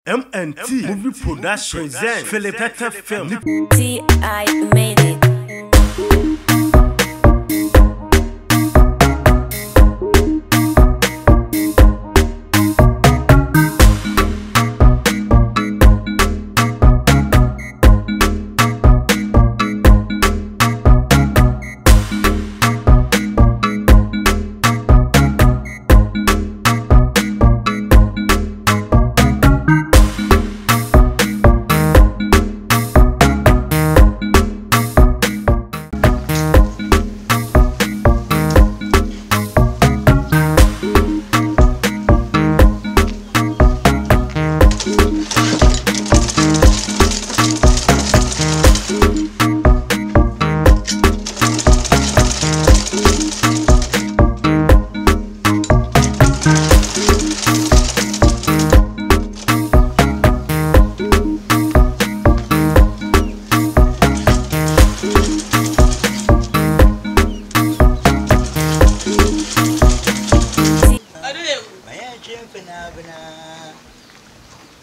MNT Movie Production presents Philip Tata Film. I made it.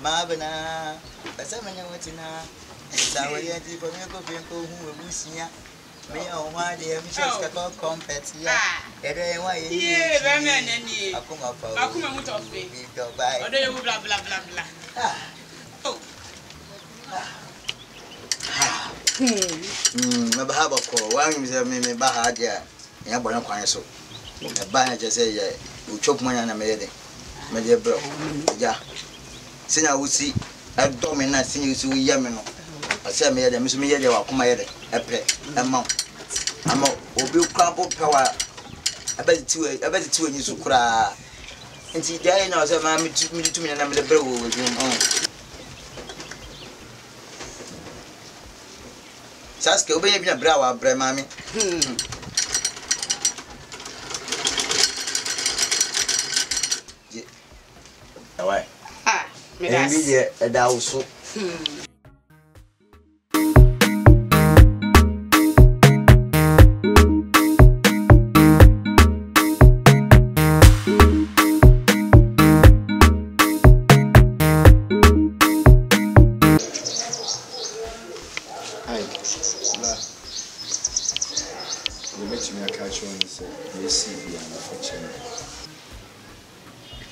Mabana, Basamana Watina, Sawayati for Mako Bimpo, who will miss ya. May I want the emissions called compets? Yeah, why you Akuma of me. Go by. Or they will blah blah blah blah. Mabahaba call, one is a meme Bahadia, Yabana Quanso. A banner just say, you chop money and a maiden. My dear bro, yeah. Since I would see a dominant senior to Yamino, I said, me, the Miss Mia, they were come here, a pet, a mount. I'm a bill crumple power. I bet it to a new sucra. And see, there knows a mammy took me to me and I'm the bro with him on. Sasko, baby, a brow, bre mammy. Why? Maybe a douse.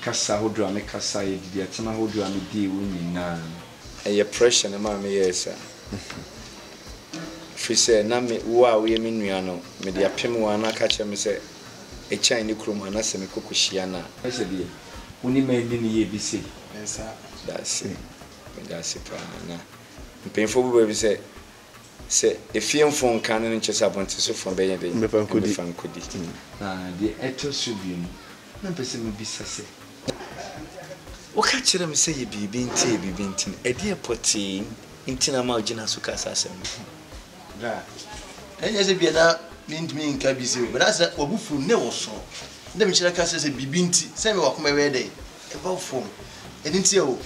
Kasa hodro ame kasa ye didi atema hodro ame di wo nyina eye pressure na ma me yes fi say na me wo a wo ye me nua no me de apem wo na ka che me say e chan ni krom ana se me kokohia na ese die woni ma ni ne ye bi se esa that's it me that's it pa na mpemfo bu be say efiemfo nkan ne nchese abonte so fo be ye de me fan kodi na de eto so bi mu na pese me bi sase waka kire me say ye bibi nti ede poti nti na ma ogina so kasa asem da enye se bieda mintimi nka bi se but asa obufu ne wo so ndem kire kasa se bibi nti se me wakoma we dey e ba fom edi nti o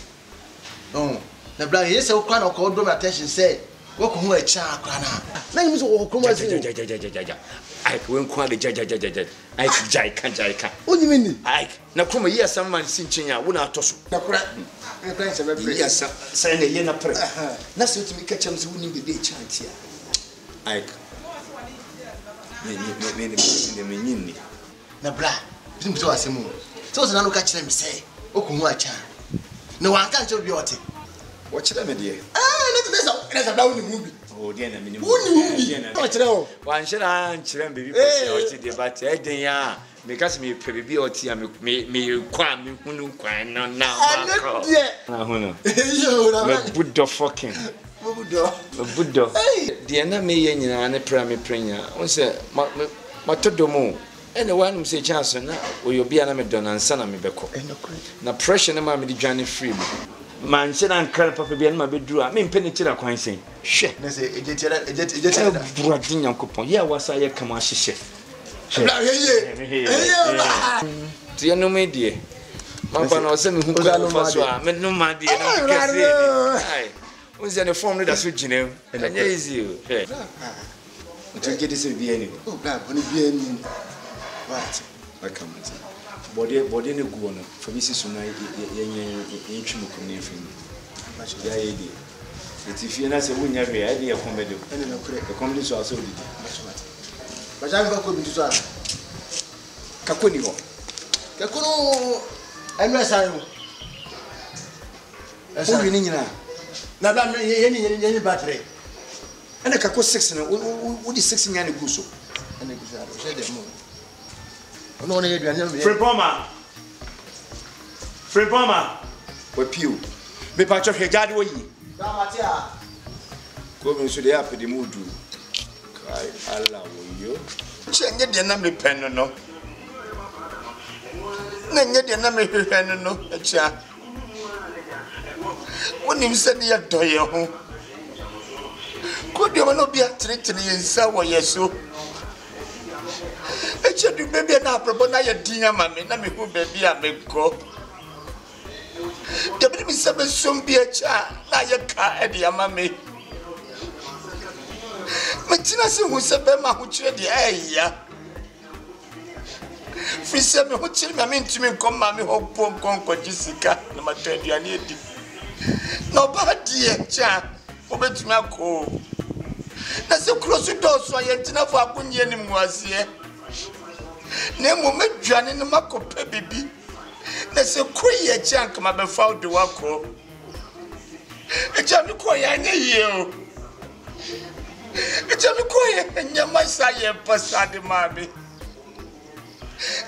na bra ye se wo kwa na ko do my attention say wo ko hu a cha akra na nyim so wo ko ma se ai ko enko ade jajajajaja ai jai kan onyimi ni ai na kroma yi asam man sinchinya wo na atoso na kura se be pre yi asam sai ne ye na pre na se utimi kachem se woni be de chantia ai me nyinni na bra bisim so asemu so na no ka kire me say wo ko hu a cha na wan kan che bi ote wo kire me de na bra woni mu bi o de na minimum o kire o wan shira nkire mbebi pese o ti de bat eden ya me kasi me pebi o ti ya me kwa me hunu kwan no na ba ko na hunu me buddo fucking buddo de na me ye nyina ne pra me prenya on se ma todomo ene wanum se chance na oyobi na me donansa na me beko na pressure na ma me di dwane free me man se na nkar papa bia na be duru a me mpene kira kwan sen hwe na se ejetira buradi nyankopon ye wasa ye kama hyehye ti no me die man pa na o se me hu kwa fa so a me no ma die na kase ai unse ne form no da so ginem anya easy o he to get this be any oh bra boni be any what I come body ne guo no fa bi sisu na ye ntwimukum ne fim Ya yedi. Eti fie na se munya hwe ya de comedy. Ene na kure. The comedy so aso didi. Baja ko bi so ana. Kakoni ho. Kakuno enu asan ho. O wi ni nyina. Na ba ye battery. Ene kako 6 na wo di 6 nya ne guso. Ene guso ara. O se de mo. Ono ne ye duane no. Free bomber. We piu. Me pa cho hwe jade wo yi. Da matia. Ko me so de apede mudu. Kai ala wo yo. Chenye de na me pen no. Na nye de na me hwehwe no acha. Wonim se ne ye doye ho. Ko de no bia tretire yensa wo yeso. Acha du bebe na aprobo na ye dinya mame na me hu bebe a me ko. Dabiri mi sabe sombi acha na ye ka e de amame. Metina se hu se be ma hu kire de eya. Fi se me hu kire me ntimi nkom ma me ho pom konko jisika na matadiane edi. No ba die acha obetumi akọ. Na se krosu do so ye ntina fo akonye ni muase. Na mo medwane ne makopa bibi. Na se koye chank ma be found the wako. E jami koye anye ye o. E jami koye nyama sa ye pasade mami.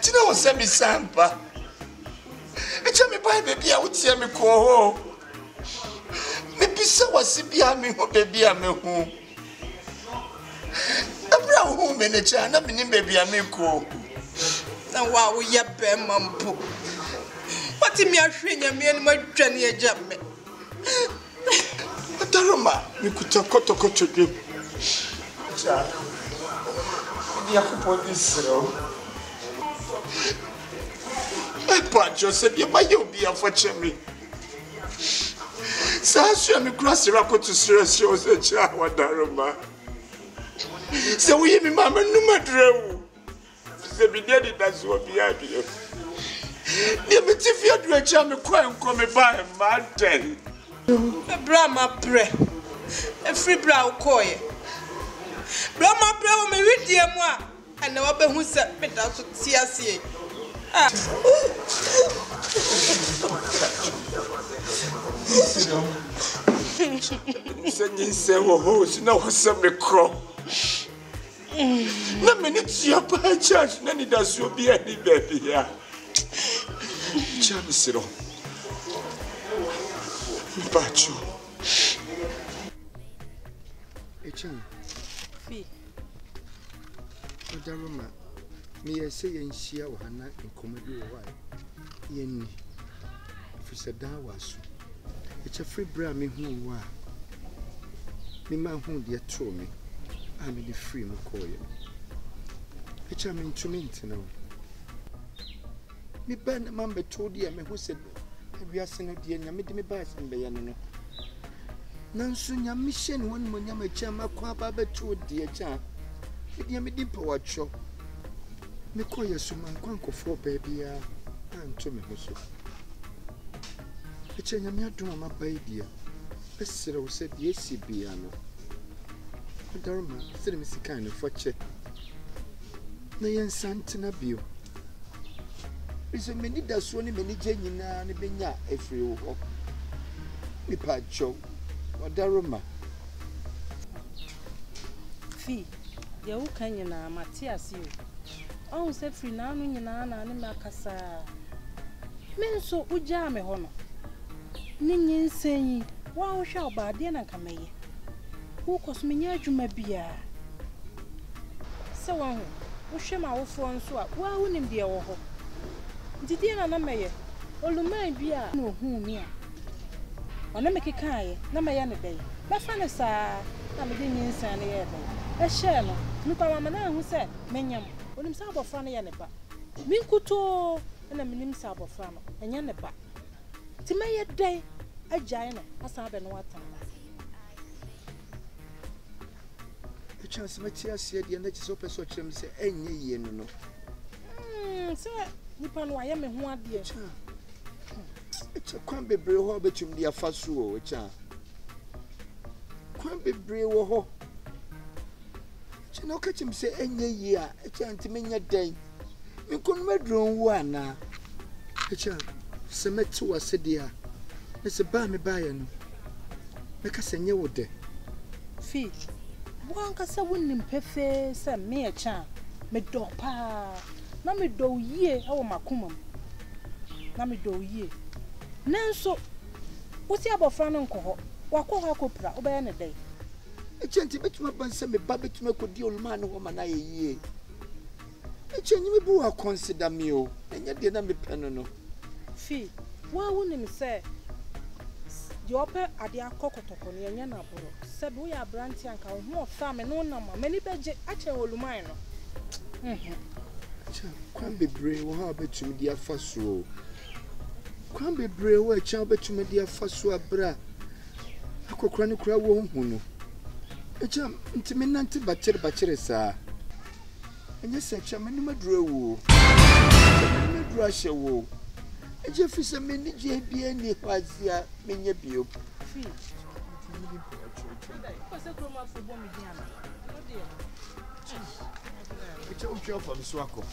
Tina wo se mi sampa. E jami bai bebi a utie mi ko ho. Me bisa wasi bia mi ho bebi a me hu. Abra hu me ne cha na mi bebi a me ko. Na wa wo ye be mampo. Wati mi ahwenya mi enu adwane agya me. Ataroma mi kuta kotokoto dwe. Cha. Ni akupo disro. Pa Joseph ye ma ye obi afoche mi. Sa so mi kura sira koto sira sio se cha wadaroma. Se wo ye mi mama numadrewu. Se bi dey da so obi abio. Ni me ti fi adu echa me kwa enko me ba ma den. Bra ma pre. E free bra ukoye. Bra ma pre wo me widie mu a ana wa behu se me da so ti ase. Ah. Senyi se wo ho si na wo se me kro. Na me ni ti apa church na ni da so bi ani baby ya. Chami siro. Bacho. Echan. Fi. Odaroma. Me ye say ye nhia wo hana nkomadi wo wa. Ye ni. Ofisa da waso. Echa free bra me hu wa. Me ma hu de to me. I me the free mo koye. Echa me ntumi no. Me ban mambe told you me who said we are sending the nyame de me ba sembe ya no. Nanso nyame hye won mo nyama chama kwa ba be told the cha. E me di pa wacho. Me koye so man kwankofo baby ya anto me ho so. E cha nyame adom ma ba dia. Esere wo said yes bia no. Odarma sere me sika no foche. Na yen santina bio. Biso meni da so ni meni je nyina ne benya efiri wo. Mi pa cho. Odaroma. Fi, ye wo kan nyina Matias yo. On se free na anu nyina na ne makasa. Men so uja me ho no. Ni nyinsen wa wo hwa obaade na kamaye. Wo kosmenya adwuma bia. Se wo ho, wo hwe ma wo fo nso a wa wonim de wo ho. Didi na meye oluman bia na ohu mi a ona me kekaye na meye ne dey be fa ne saa na me de nyinsan ne ye dey e hye no mi kwa mama na hu se menyam onim sa abofra ne ye ne ba mi nkuto na minim sa abofra no enye ne ba ti meye dey agyae no asa be no watan E chance Matias ye de na chi so peso kyerem se enye ye no. se nipa no aye me ho ade Echa kwan bebre ho betum dia faso o echa. Kwan bebre wo ho. Echa no ka chim se enye yi a echa ntimenya dan. Me kon medron wo ana. Echa se meti wase dia. Me se ba me ba ye no. Me ka senye wo de. Fi. Wan ka se wonnim pefe se me echa. Me do pa. Na me do yie awo makomam. Na me do yie. Nanso wosi abofra no nkoho. Wakọ ha kopra obaye ne dai. Echanti betuma banse me ba betuma kodi oluma no ho mana ye yie. Echanyi me bu wa consider me o. Enya de na me peno no. Fi, wa wonim se de ope ade akokotoko ne enya na boro. Se be wo ya branti anka wo ho fa me no na ma mani beje ache oluman no. Kwan bebre wo ha betum dia faso. Kwan bebre wo echa betum dia faso abra. Akokora ne kura wo hu no. Echa ntimi nante bachere saa. Enye se echa mani maduro wo. Mani maduro ahye wo. Eje fi se mani je bia ni kwazia menye bio. Fi. Ko se kroma fo bo mi dia na. No dia. Echa ucho for so akọ.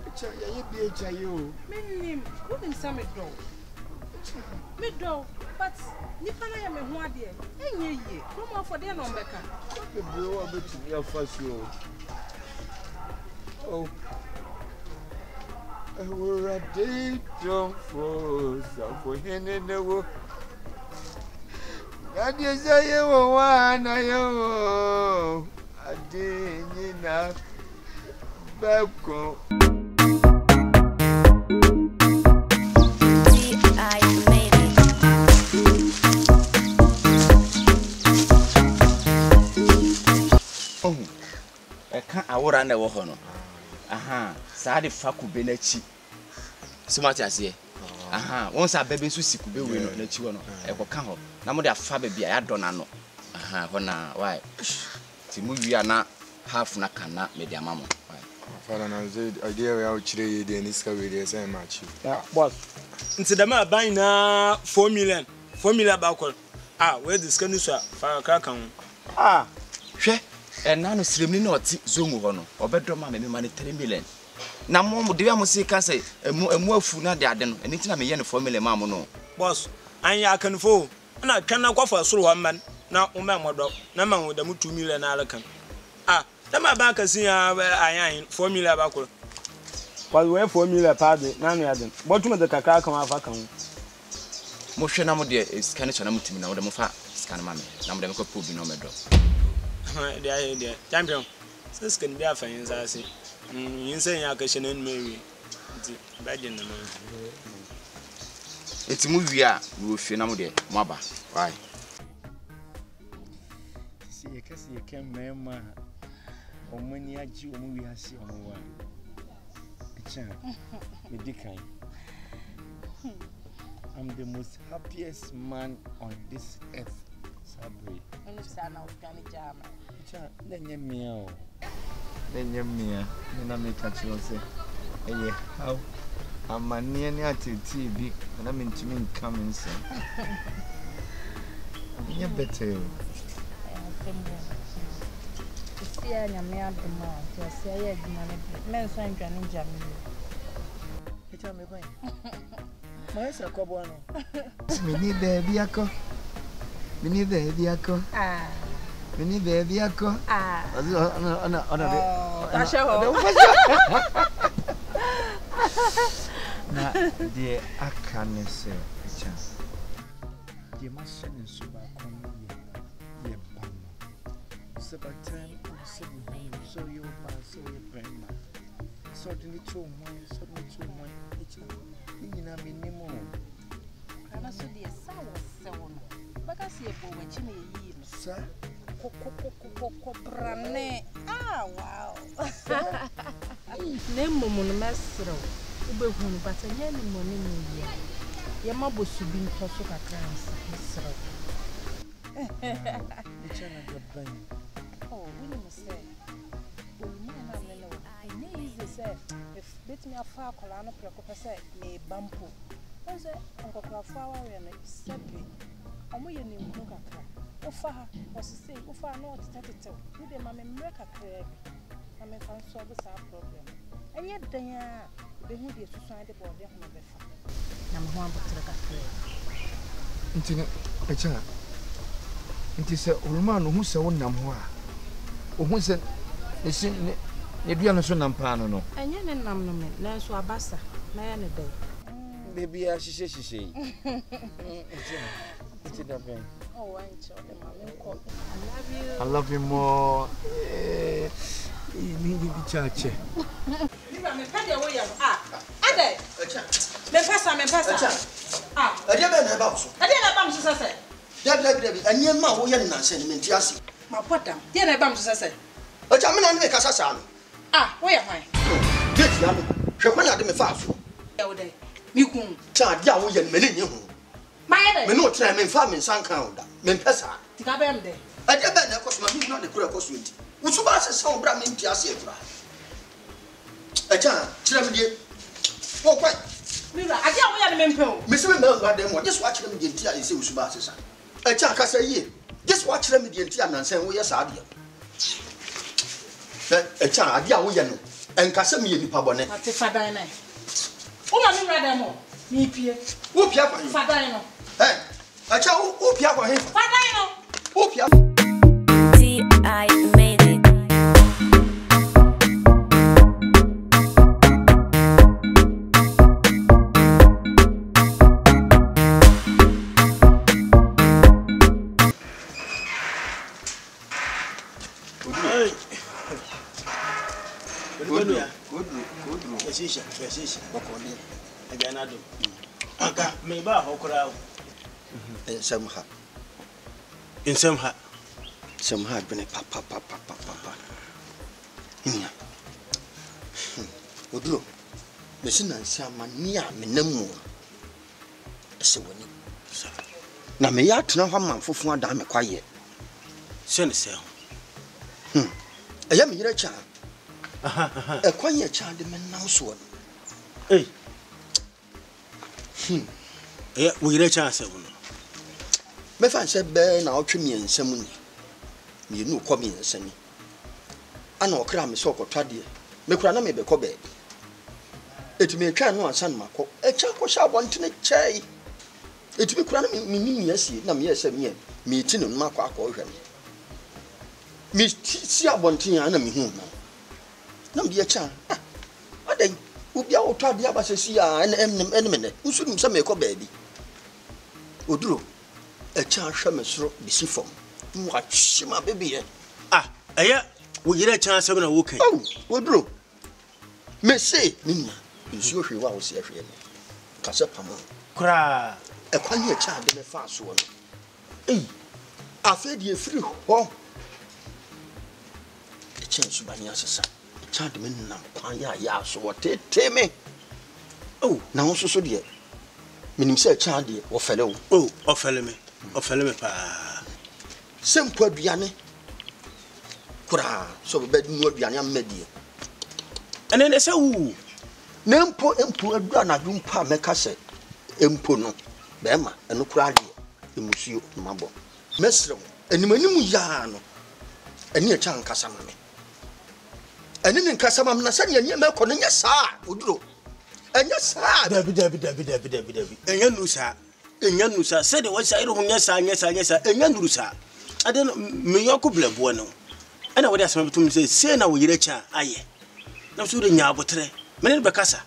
Echa ya ye bia echa yo. Menim, wo nim sa me do. Me do, but nipa na ya me ho ade. Enye yie. Kroma fo de no mbeka. The bro abetu ya faso. Oh. We're a day don't for so hene no. That is a you one ayo. Adina Babco. Awora na wo ho no aha saa de fa kube na chi smart ase aha won sa bebe so sikube we no na chi wo no e ko ka ho na mo de afa ba bia ya do na no aha ho na why ti mu wi ana half na kana me de amamo why fara na ze idea we out chire ye de niska we de say match boss nti da ma ban na 4 million ba ko we discuss ni so fa ka kan hwe na no siremni na oti zomu ho no obedo ma me mani 3 million na mo de ya mo si ka say emu afu na de ade no eni tina me ye no 4 million ma mo no boss anya akanfo na twana kwafa soro ho man na o ma modo na ma wo da mu 2 million na alakan na ma ba ka si ayan 4 million ba ko kwa we 4 million pa de na no ya de botu de kakra kan afa kan mo hwe na mo de scan chana mutimi na wo de mo fa scan ma me na mo de ko pu bi no me do dia champion since can be afa yin sa se yin sen ya ka shene nmewi nti ba de na ma eti mu wi a wo hwe na mo de mo aba why si ye kasi ye kem mema omani aji omu wi hasi omu wa echa medikai I'm the most happiest man on this earth. Sabri. Unu sana ukani jama. Cha nenye mia o. Nenye mia. Nina make a chose. Eye how amanie ni atiti bi na me ntimi come inside. Nye better. Sia nyame adoma. Sia ye aduma ne bi. Men so ndwane njame. Echa me kwan. Maisa kobo no. Mini baby ako. Mini baby ako. Mini baby ako. Ana Tasha ho. Na de akanese echa. De machine so ba kon ye bama. So by time so you pass so you prema. So the little one echa. Nina minimo. Ana so de sawo sewo no. Baka si ebo wachi na yi no. Sa Ko brane. Wow. Ne momo no mesro. Ube hunu bata nye ni moni ni ye. Ye mabosu bi nto so kakra mesro. Echa na gaban. Oh, we no say. Oluma na lele wa. Ne is say if bit me afa akola no preko pese me bampo onse ankokra fa aware no sebi omo ye ne nhu kakra ofa ha osise ofa no otitetetew ni de ma me mre kakra bi na me fan solve sa problem enye dan a be hu de susan de bode ho no befa na me ho ambotre kakra ntine echa nti se uruma no hu se wonam ho a ohun se esi ne dua no so nam pa no enye ne nam no me na so abasa na ya ne dai baby a shishe it's in the brain. Oh, I love you more. Me chache. Me pede wo ya. Ade. Me pesa. Ade be na ba so. Ade na ba so sese. Dabi. Anyema wo ye na nse ni menti ase. Ma podam. Ade na ba so sese. Acha me na ne kasa sa no. Wo ya hwan. Get ya me. Hwe kwa na de me fa so. Ya wo dai. Mi kun. Cha ade a wo ye me ne nye ho. Ma ye dai. Me no try me fa me san kan oda. Me pesa. Tika be am dai. Ade be na koso ma mi na de kura koso nti. Usu ba se sa obra me nti ase ekura. Acha, tira me die. Wo kwa. Mira, ade a wo ya ne me mpem. Me se me ma ngwa dem wo. Just watch me die nti a ese usu ba se sa. Acha kasa yie. Just watch me die nti a nansen wo ye sa ade. Acha ade a wo ye no. Enkasa me ye nipa bone. Ate fadan na. Wo ma mi rada mo. Ni pie. Wo pia kwa. Fadan no. Acha wo pia kwa he. Fadan no. Wo pia. I made it. Fesisha. Bokoni. Agana do. Aka me ba hokora. Samha. In Samha. Samha bene papa. Nya. Oduro. Me sina nsama ni a menamu. Ese woni. Na me ya tena hwa manfofo ada me kwaye. Sene se. Eya me yira cha. Kwaye cha de me nam so no. We yira cha se wono. Me fan se be na otwe miensam ni. Me nu ko miensam ni. Ana okra me so okotwade. Me kura na me be ko be. Etumi atwa no ansan mako. Echa ko sha bontene chai. Etumi kura na me ni asie na me yesa me ti no mako akọ hwe me. Me si abonten ana me hu na. Na me echa. Adan ubia otwade abasesi a ene usunim se me ko baabi. Oduro echa hwe me soro bisi fom. Mwa chima baby e. Eya we yira cha asem na wo kan. Oduro. Me say nina. Nsuo hwe wa wo se hwe me. Kase pamo. Kura Ekwani echa de me fa so no. Afa die free ho. Echa subani asesa. Echa de me na kwan ya so tete me. Na wo so de. Minim se echa de wo fele wo. Ofele me pa. Sempo aduane. Kura so be nu aduane amedie. Ene ne se wu. Na empo aduane adumpa meka se empo no. Be ma eno kura de emusuo mabo. Mesrew animanimu ya no. Eni echa nkasa ma me. Eni ne nkasa ma me na se ne me ko no nya saa oduro. Enya saa Dabi. Enya nusa se de wasa ire ho nya saa enya nusa. Ade no me yoko blabo no. Ana wode asema betum se na wo yire cha aye. Na so de nya abotre. Me ne be kasa.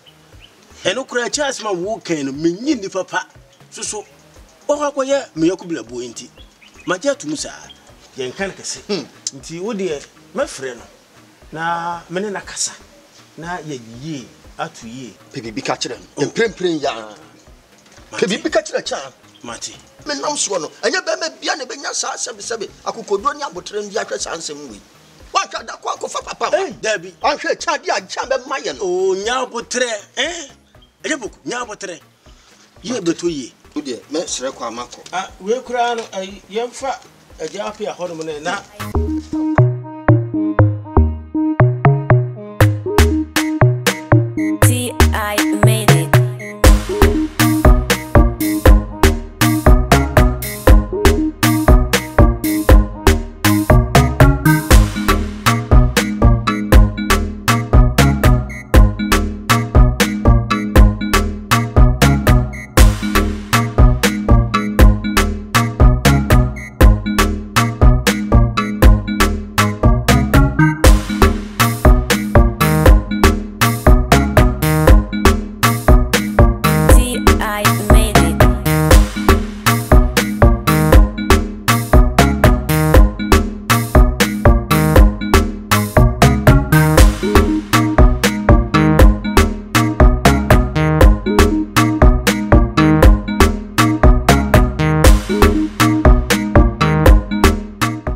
Eno kura cha asema wo kan no menyi ni papa. So ohakoye me yoko blabo enti. Maje atum saa. Yen kan kase. Nti wo de mafre no. Na me ne na kasa. Na ye yi atu yi. Pebi ka kire no. Emprempren ya. Pebi ka kire cha. Mati. Me nam so no. Anya be ma bia ne be nya saa sebe. Akokodro ni abotre ndi ahwe sansem wi. Wa twa da kwa kofa papa. Dabi. Ahwe cha di acha be maye no. Nya abotre. Eje boku nya abotre. Ye beto yi. Wo de me sere kwa mako. We kura no yemfa eje afi ahono mo na